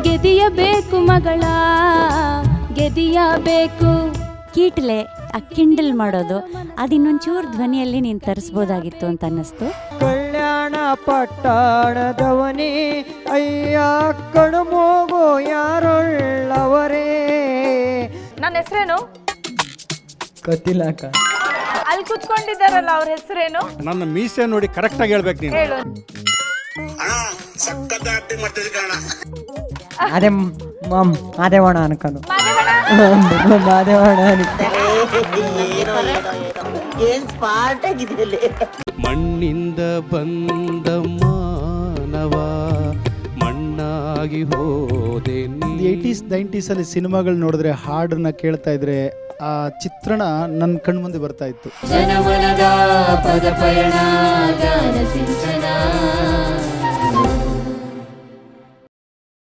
ಗೆದಿಯಬೇಕು ಮಗಳ ಗೆದಿಯಬೇಕು. ಕೀಟ್ಲೆ ಆ ಕಿಂಡಲ್ ಮಾಡೋದು ಅದಿನ್ನೊಂಚೂರು ಧ್ವನಿಯಲ್ಲಿ ನೀನು ತರಿಸ್ಬೋದಾಗಿತ್ತು ಅಂತ ಅನ್ನಿಸ್ತು. ಕಲ್ಯಾಣ ಪಟ್ಟಣದವನೇ ಅಯ್ಯ ಕಣ್ಮೋಗೋ ಯಾರೊಳ್ಳವರೇ. ನನ್ನ ಹೆಸರೇನು? ಗೊತ್ತಿಲ್ಲಕ್ಕ. ಅಲ್ಲಿ ಕುತ್ಕೊಂಡಿದ್ದಾರಲ್ಲ ಅವ್ರ ಹೆಸರೇನು? ನನ್ನ ಮೀಸೆ ನೋಡಿ ಕರೆಕ್ಟಾಗಿ ಹೇಳ್ಬೇಕು ನೀನು. ಹೇಳು. ಅದೇ ಮಾದೇವಣ ಅನ್ಕೊಂಡು ಮಾದೇವಣ ಮಣ್ಣಿಂದ ಬಂದ ಮಾನವ ಮಣ್ಣಾಗಿ ಹೋದೆ. 80s 90s ಅಲ್ಲಿ ಸಿನಿಮಾಗಳು ನೋಡಿದ್ರೆ ಹಾಡನ್ನ ಕೇಳ್ತಾ ಇದ್ರೆ ಆ ಚಿತ್ರಣ ನನ್ನ ಕಣ್ಮುಂದೆ ಬರ್ತಾ ಇತ್ತು. ಜನಮನದ ಪದ ಪಯಣ ಗಾನ ಸಿಂಚನ